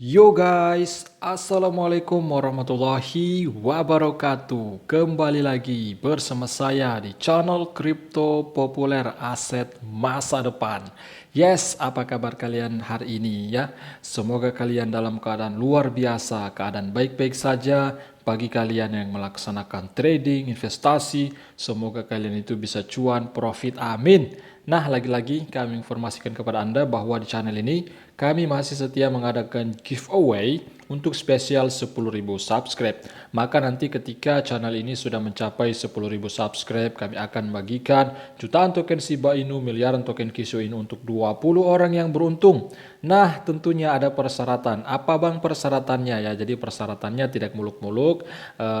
Yo guys, Assalamualaikum warahmatullahi wabarakatuh. Kembali lagi bersama saya di channel Kripto Populer Aset Masa Depan. Yes, apa kabar kalian hari ini ya? Semoga kalian dalam keadaan luar biasa, keadaan baik-baik saja. Bagi kalian yang melaksanakan trading, investasi, semoga kalian itu bisa cuan, profit, amin. Nah, lagi-lagi kami informasikan kepada Anda bahwa di channel ini kami masih setia mengadakan giveaway untuk spesial 10.000 subscribe. Maka nanti ketika channel ini sudah mencapai 10.000 subscribe, kami akan bagikan jutaan token Shiba Inu, miliaran token Kishu Inu untuk 20 orang yang beruntung. Nah, tentunya ada persyaratan. Apa bang persyaratannya ya? Jadi persyaratannya tidak muluk-muluk,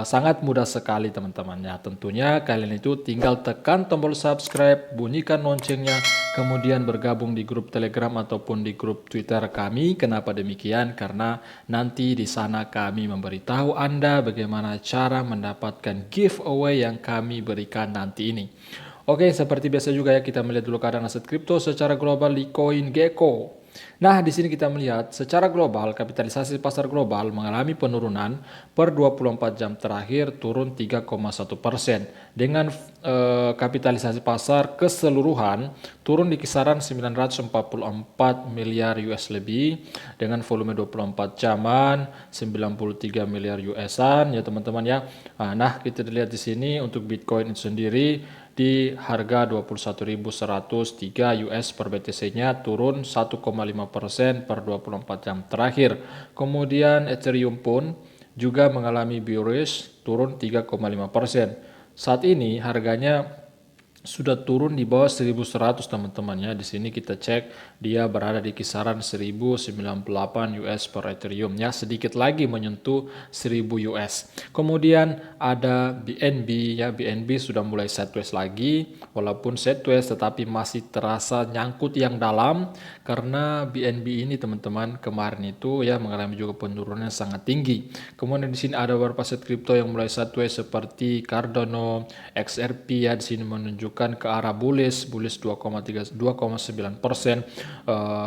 sangat mudah sekali teman-teman ya. Tentunya kalian itu tinggal tekan tombol subscribe, bunyikan loncengnya, kemudian bergabung di grup Telegram ataupun di grup Twitter kami. Kenapa demikian? Karena nanti di sana kami memberitahu Anda bagaimana cara mendapatkan giveaway yang kami berikan nanti ini. Oke, seperti biasa juga ya, kita melihat dulu keadaan aset kripto secara global di CoinGecko. Nah, di sini kita melihat secara global kapitalisasi pasar global mengalami penurunan per 24 jam terakhir, turun 3,1%, dengan kapitalisasi pasar keseluruhan turun di kisaran 944 miliar US lebih, dengan volume 24 jaman 93 miliar US-an ya teman-teman ya. Nah, kita lihat di sini untuk Bitcoin itu sendiri di harga 21.103 US per BTC-nya, turun 1,5% per 24 jam terakhir. Kemudian Ethereum pun juga mengalami bearish, turun 3,5%. Saat ini harganya sudah turun di bawah 1.100 teman-teman ya. Di sini kita cek dia berada di kisaran 1.098 US per Ethereum ya, sedikit lagi menyentuh 1.000 US. Kemudian ada BNB ya, BNB sudah mulai sideways lagi, walaupun sideways tetapi masih terasa nyangkut yang dalam, karena BNB ini teman-teman kemarin itu ya mengalami juga penurunan yang sangat tinggi. Kemudian di sini ada beberapa aset kripto yang mulai sideways seperti Cardano, XRP ya, di sini menunjukkan ke arah bullish 2,9%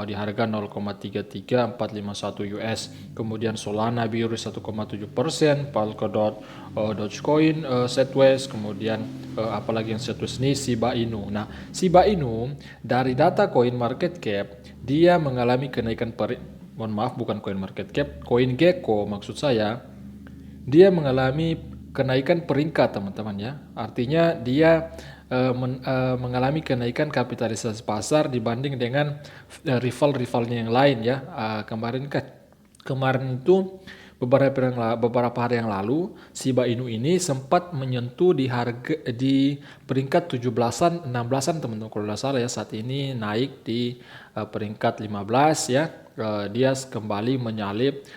di harga 0,33451 US. Kemudian Solana bearish 1,7%, Polkadot, Dogecoin sideways, kemudian apalagi yang sideways ini Shiba Inu. Nah, Shiba Inu dari data Coin Market Cap dia mengalami kenaikan mohon maaf, bukan Coin Market Cap, CoinGecko maksud saya, dia mengalami kenaikan peringkat teman-teman ya. Artinya dia mengalami kenaikan kapitalisasi pasar dibanding dengan rival-rivalnya yang lain ya. Kemarin itu beberapa hari yang lalu Shiba Inu ini sempat menyentuh di harga di peringkat 17-an 16-an teman-teman kalau tidak salah ya. Saat ini naik di peringkat 15 ya. Dia kembali menyalip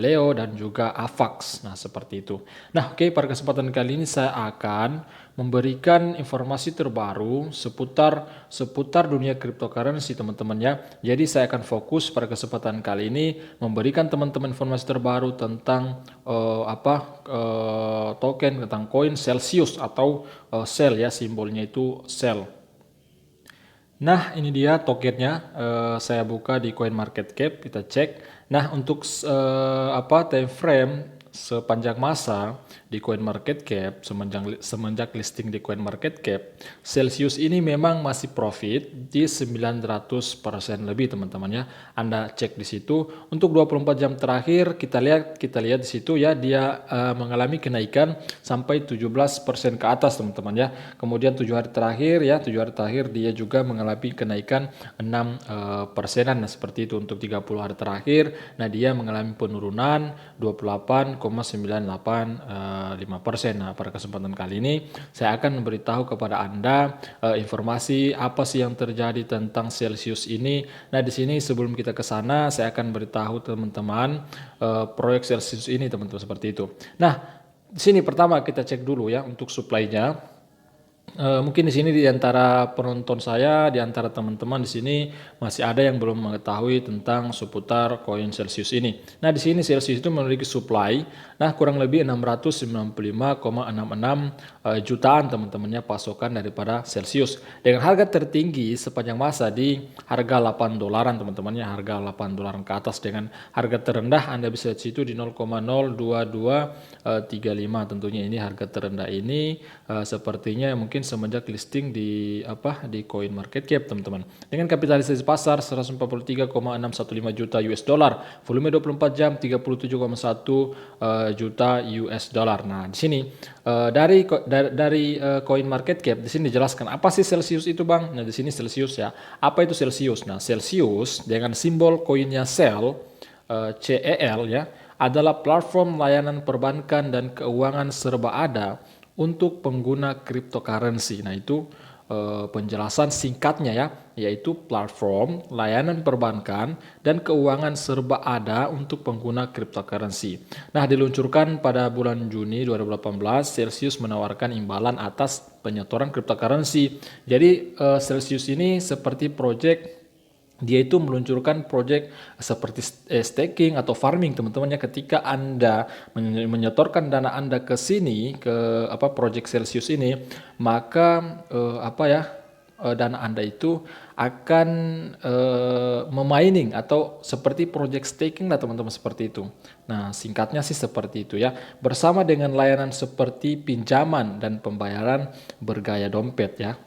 Leo dan juga Avax. Nah, seperti itu. Nah, oke, pada kesempatan kali ini saya akan memberikan informasi terbaru seputar dunia cryptocurrency teman-teman ya. Jadi saya akan fokus pada kesempatan kali ini memberikan teman-teman informasi terbaru tentang token, tentang koin Celsius atau SEL ya, simbolnya itu SEL. Nah, ini dia tokennya. Saya buka di CoinMarketCap, kita cek. Nah, untuk time frame sepanjang masa di CoinMarketCap semenjak listing di CoinMarketCap, Celsius ini memang masih profit di 900% lebih teman-teman ya. Anda cek di situ. Untuk 24 jam terakhir kita lihat di situ ya, dia mengalami kenaikan sampai 17% ke atas teman-teman ya. Kemudian 7 hari terakhir dia juga mengalami kenaikan 6%. Nah, seperti itu untuk 30 hari terakhir. Nah, dia mengalami penurunan 28,985%. Nah, pada kesempatan kali ini saya akan memberitahu kepada Anda informasi apa sih yang terjadi tentang Celsius ini. Nah, di sini sebelum kita ke sana saya akan beritahu teman-teman proyek Celsius ini teman-teman, seperti itu. Nah, di sini pertama kita cek dulu ya untuk supply-nya. Mungkin di sini di antara penonton saya, di antara teman-teman di sini masih ada yang belum mengetahui tentang seputar koin Celsius ini. Nah, di sini Celsius itu memiliki supply, nah kurang lebih 695,66 jutaan teman-temannya pasokan daripada Celsius. Dengan harga tertinggi sepanjang masa di harga 8 dolaran teman-temannya, harga 8 dolaran ke atas. Dengan harga terendah Anda bisa di situ di 0,02235 tentunya ini harga terendah ini sepertinya mungkin semenjak listing di Coin Market Cap teman-teman. Dengan kapitalisasi pasar 143,615 juta US dollar, volume 24 jam 37,1 juta US dollar. Nah, di sini dari Coin Market Cap di sini dijelaskan apa sih Celsius itu, Bang? Nah, di sini Celsius ya. Apa itu Celsius? Nah, Celsius dengan simbol koinnya CEL ya, adalah platform layanan perbankan dan keuangan serba ada untuk pengguna cryptocurrency. Nah, itu penjelasan singkatnya ya, yaitu platform layanan perbankan dan keuangan serba ada untuk pengguna cryptocurrency. Nah, diluncurkan pada bulan Juni 2018, Celsius menawarkan imbalan atas penyetoran cryptocurrency. Jadi Celsius ini seperti project, dia itu meluncurkan project seperti staking atau farming teman-temannya. Ketika Anda menyetorkan dana Anda ke sini ke project Celsius ini, maka dana Anda itu akan memining atau seperti project staking lah teman-teman, seperti itu. Nah, singkatnya sih seperti itu ya. Bersama dengan layanan seperti pinjaman dan pembayaran bergaya dompet ya.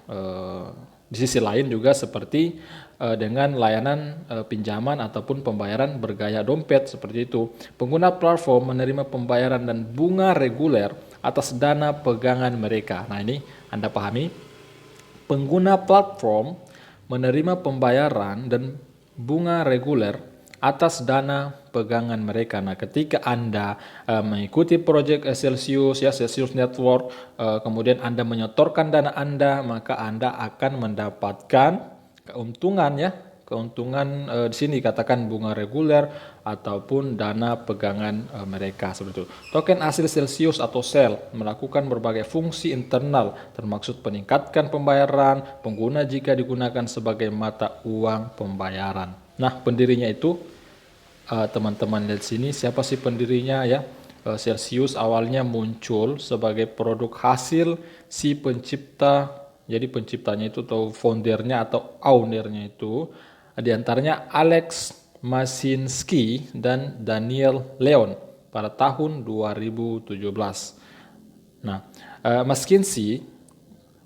Di sisi lain juga seperti dengan layanan pinjaman ataupun pembayaran bergaya dompet seperti itu. Pengguna platform menerima pembayaran dan bunga reguler atas dana pegangan mereka. Nah, ini Anda pahami? Pengguna platform menerima pembayaran dan bunga reguler atas dana pegangan mereka. Nah, ketika Anda mengikuti proyek Celsius ya, Celsius Network, kemudian Anda menyetorkan dana Anda, maka Anda akan mendapatkan keuntungan ya. Keuntungan di sini katakan bunga reguler ataupun dana pegangan mereka seperti itu. Token asli Celsius atau CEL melakukan berbagai fungsi internal termasuk peningkatkan pembayaran pengguna jika digunakan sebagai mata uang pembayaran. Nah, pendirinya itu teman-teman lihat sini siapa sih pendirinya ya. Celsius awalnya muncul sebagai produk hasil si pencipta, jadi penciptanya itu atau foundernya atau ownernya itu diantaranya Alex Mashinsky dan Daniel Leon pada tahun 2017. Nah, Mashinsky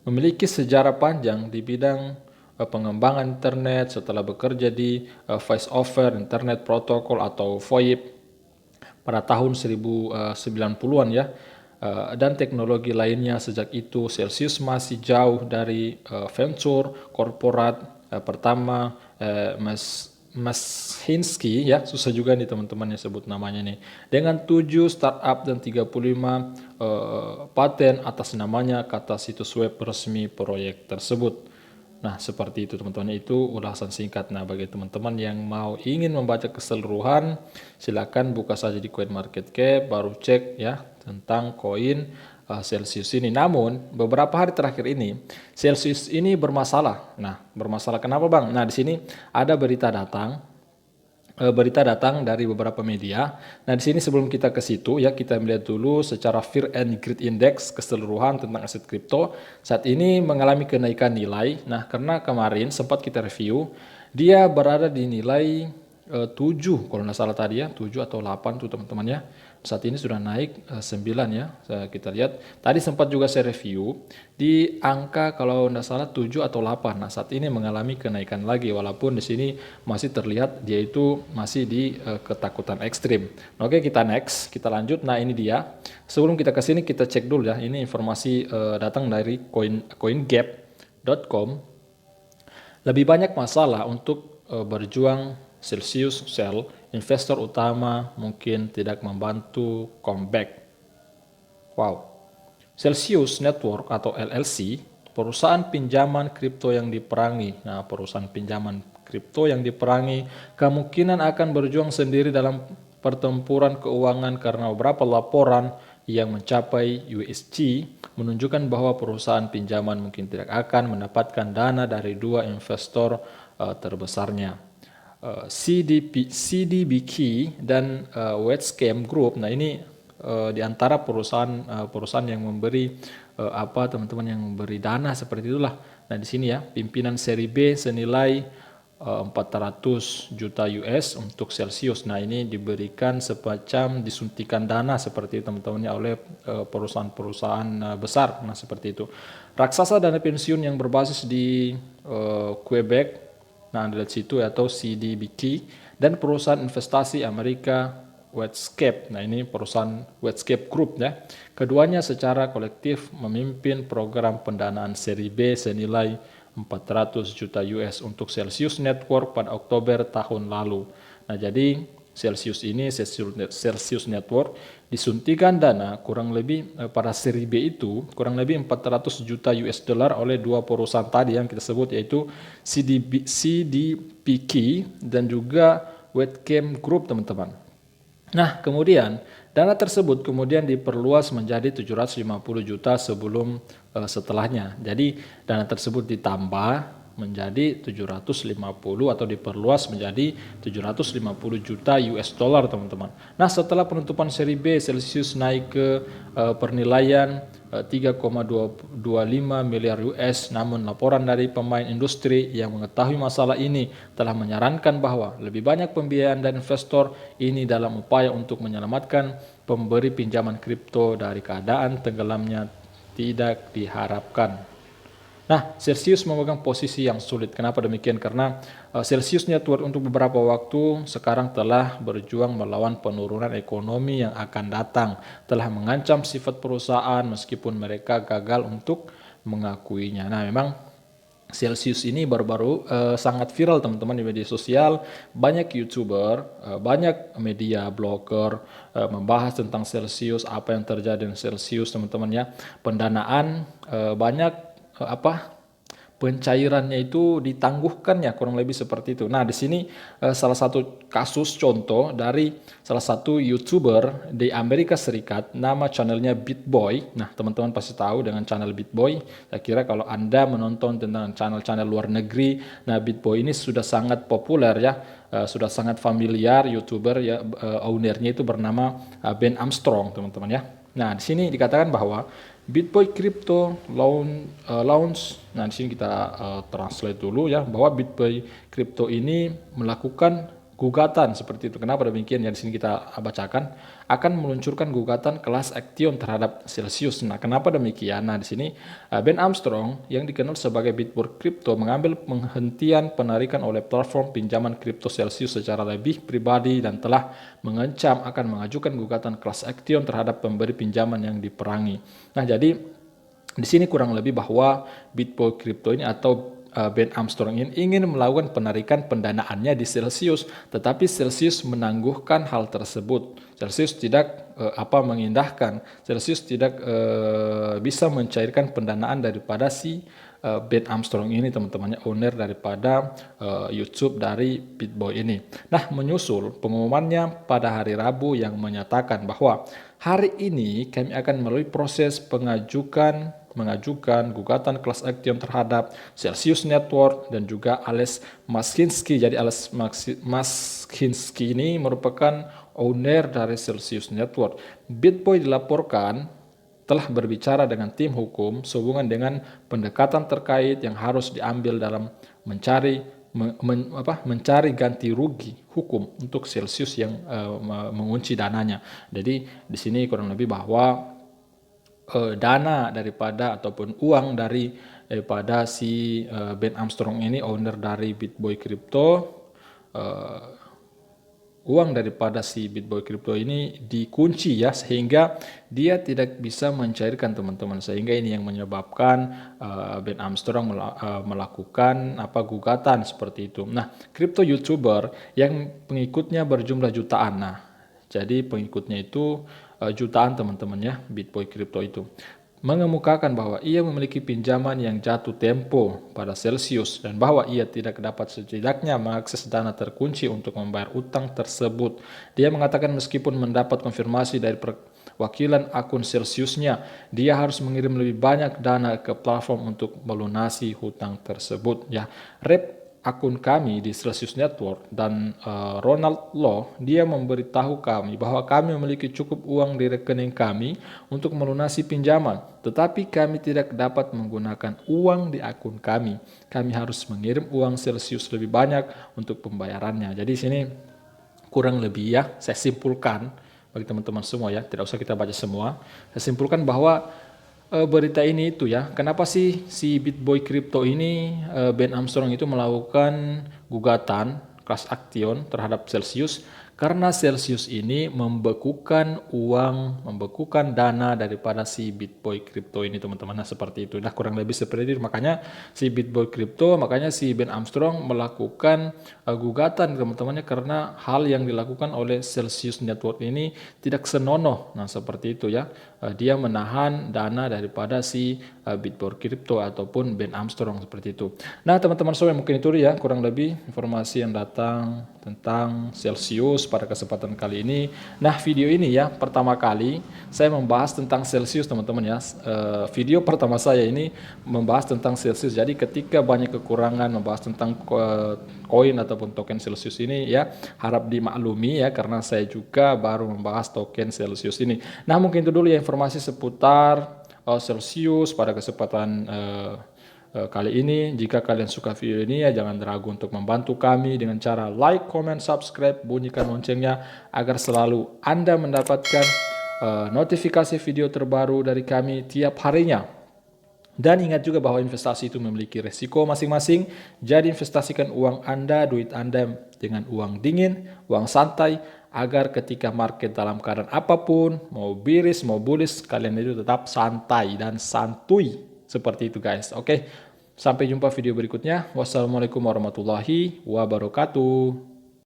memiliki sejarah panjang di bidang pengembangan internet setelah bekerja di Voice over Internet Protocol atau VoIP pada tahun 1990-an ya. Dan teknologi lainnya. Sejak itu Celsius masih jauh dari venture korporat pertama Mashinsky ya, susah juga nih teman-teman yang sebut namanya nih, dengan 7 startup dan 35 paten atas namanya kata situs web resmi proyek tersebut. Nah, seperti itu teman-teman, itu ulasan singkat. Nah, bagi teman-teman yang mau ingin membaca keseluruhan, silakan buka saja di Coin Market Cap, baru cek ya tentang koin Celsius ini. Namun, beberapa hari terakhir ini Celsius ini bermasalah. Nah, bermasalah kenapa, Bang? Nah, di sini ada berita datang dari beberapa media. Nah, di sini sebelum kita ke situ ya, kita melihat dulu secara Fear and Greed Index keseluruhan tentang aset kripto saat ini mengalami kenaikan nilai. Nah, karena kemarin sempat kita review, dia berada di nilai 7 kalau nggak salah tadi ya, 7 atau 8 tuh teman-teman ya. Saat ini sudah naik 9 ya. Kita lihat tadi sempat juga saya review di angka kalau nggak salah 7 atau 8. Nah, saat ini mengalami kenaikan lagi walaupun di sini masih terlihat dia itu masih di ketakutan ekstrim. Oke, kita next, kita lanjut. Nah, ini dia. Sebelum kita ke sini kita cek dulu ya. Ini informasi datang dari coingap.com. Lebih banyak masalah untuk berjuang Celsius Cell, investor utama mungkin tidak membantu comeback. Wow. Celsius Network atau LLC, perusahaan pinjaman kripto yang diperangi. Nah, perusahaan pinjaman kripto yang diperangi kemungkinan akan berjuang sendiri dalam pertempuran keuangan karena beberapa laporan yang mencapai USG menunjukkan bahwa perusahaan pinjaman mungkin tidak akan mendapatkan dana dari dua investor terbesarnya, CDBK dan Westcam Group. Nah ini di antara perusahaan yang memberi teman-teman yang memberi dana seperti itulah. Nah di sini ya, pimpinan seri B senilai 400 juta US untuk Celsius. Nah ini diberikan semacam disuntikan dana seperti teman-temannya oleh perusahaan-perusahaan besar. Nah seperti itu. Raksasa dana pensiun yang berbasis di Quebec, nah Anda lihat situ, atau CDBK, dan perusahaan investasi Amerika Westcape. Nah ini perusahaan Westcape Group ya. Keduanya secara kolektif memimpin program pendanaan seri B senilai 400 juta US untuk Celsius Network pada Oktober tahun lalu. Nah jadi Celsius Network disuntikan dana kurang lebih pada seri B itu kurang lebih 400 juta US dollar oleh dua perusahaan tadi yang kita sebut, yaitu CDPK dan juga Westcam Group, teman-teman. Nah kemudian dana tersebut kemudian diperluas menjadi 750 juta setelahnya. Jadi dana tersebut ditambah menjadi 750 atau diperluas menjadi 750 juta US dollar, teman-teman. Nah setelah penutupan seri B, Celsius naik ke pernilaian 3,25 miliar US. Namun laporan dari pemain industri yang mengetahui masalah ini telah menyarankan bahwa lebih banyak pembiayaan dan investor ini dalam upaya untuk menyelamatkan pemberi pinjaman kripto dari keadaan tenggelamnya tidak diharapkan. Nah, Celsius memegang posisi yang sulit. Kenapa demikian? Karena Celsius Network untuk beberapa waktu sekarang telah berjuang melawan penurunan ekonomi yang akan datang, telah mengancam sifat perusahaan meskipun mereka gagal untuk mengakuinya. Nah, memang Celsius ini baru-baru sangat viral, teman-teman, di media sosial. Banyak YouTuber, banyak media blogger membahas tentang Celsius, apa yang terjadi dengan Celsius, teman-teman ya. Pendanaan banyak pencairannya itu ditangguhkan ya, kurang lebih seperti itu. Nah di sini salah satu kasus contoh dari salah satu YouTuber di Amerika Serikat, nama channelnya BitBoy. Nah teman-teman pasti tahu dengan channel BitBoy. Saya kira kalau Anda menonton tentang channel-channel luar negeri, nah BitBoy ini sudah sangat populer ya, sudah sangat familiar YouTuber ya. Ownernya itu bernama Ben Armstrong, teman-teman ya. Nah di sini dikatakan bahwa BitBoy Crypto launch. Nah, di sini kita translate dulu ya, bahwa BitBoy Crypto ini melakukan gugatan seperti itu. Kenapa demikian? Ya di sini kita bacakan, akan meluncurkan gugatan kelas action terhadap Celsius. Nah, kenapa demikian? Nah, di sini Ben Armstrong yang dikenal sebagai BitBoy Crypto mengambil penghentian penarikan oleh platform pinjaman kripto Celsius secara lebih pribadi dan telah mengancam akan mengajukan gugatan kelas action terhadap pemberi pinjaman yang diperangi. Nah, jadi di sini kurang lebih bahwa BitBoy Crypto ini atau Ben Armstrong ini ingin melakukan penarikan pendanaannya di Celsius, tetapi Celsius menangguhkan hal tersebut. Celsius tidak mengindahkan, Celsius tidak bisa mencairkan pendanaan daripada si Ben Armstrong ini, teman-temannya, owner daripada YouTube dari BitBoy ini. Nah, menyusul pengumumannya pada hari Rabu yang menyatakan bahwa hari ini kami akan melalui proses mengajukan gugatan class action terhadap Celsius Network dan juga Alex Mashinsky. Jadi Alex Mashinsky ini merupakan owner dari Celsius Network. BitBoy dilaporkan telah berbicara dengan tim hukum sehubungan dengan pendekatan terkait yang harus diambil dalam mencari ganti rugi hukum untuk Celsius yang mengunci dananya. Jadi di sini kurang lebih bahwa dana daripada ataupun uang daripada si Ben Armstrong ini, owner dari BitBoy Crypto, uang daripada si BitBoy Crypto ini dikunci ya, sehingga dia tidak bisa mencairkan, teman-teman. Sehingga ini yang menyebabkan Ben Armstrong melakukan gugatan seperti itu. Nah, crypto YouTuber yang pengikutnya berjumlah jutaan. Nah, jadi pengikutnya itu jutaan, teman-teman ya, BitBoy Crypto itu mengemukakan bahwa ia memiliki pinjaman yang jatuh tempo pada Celsius dan bahwa ia tidak dapat setidaknya mengakses dana terkunci untuk membayar utang tersebut. Dia mengatakan meskipun mendapat konfirmasi dari wakilan akun Celsiusnya. Dia harus mengirim lebih banyak dana ke platform untuk melunasi hutang tersebut ya. Rep akun kami di Celsius Network dan Ronald Law, dia memberitahu kami bahwa kami memiliki cukup uang di rekening kami untuk melunasi pinjaman, tetapi kami tidak dapat menggunakan uang di akun kami. Kami harus mengirim uang Celsius lebih banyak untuk pembayarannya. Jadi sini kurang lebih ya, saya simpulkan bagi teman-teman semua ya, tidak usah kita baca semua. Saya simpulkan bahwa berita ini itu ya, kenapa sih si BitBoy Crypto ini, Ben Armstrong itu melakukan gugatan class action terhadap Celsius karena Celsius ini membekukan uang, membekukan dana daripada si BitBoy Crypto ini teman-teman. Nah seperti itu, nah kurang lebih seperti itu. Makanya si BitBoy Crypto, makanya si Ben Armstrong melakukan gugatan teman-temannya karena hal yang dilakukan oleh Celsius Network ini tidak senonoh. Nah seperti itu ya, dia menahan dana daripada si BitBoy Crypto ataupun Ben Armstrong seperti itu. Nah teman-teman semua mungkin itu ya kurang lebih informasi yang datang tentang Celsius pada kesempatan kali ini. Nah video ini ya pertama kali saya membahas tentang Celsius teman-teman ya. Video pertama saya ini membahas tentang Celsius. Jadi ketika banyak kekurangan membahas tentang koin ataupun token Celsius ini ya, harap dimaklumi ya karena saya juga baru membahas token Celsius ini. Nah mungkin itu dulu ya informasi seputar Celsius pada kesempatan kali ini. Jika kalian suka video ini ya jangan ragu untuk membantu kami dengan cara like, comment, subscribe, bunyikan loncengnya agar selalu Anda mendapatkan notifikasi video terbaru dari kami tiap harinya. Dan ingat juga bahwa investasi itu memiliki resiko masing-masing. Jadi investasikan uang Anda, duit Anda dengan uang dingin, uang santai, agar ketika market dalam keadaan apapun, mau bearish, mau bullish, kalian itu tetap santai dan santuy. Seperti itu guys. Oke, sampai jumpa video berikutnya. Wassalamualaikum warahmatullahi wabarakatuh.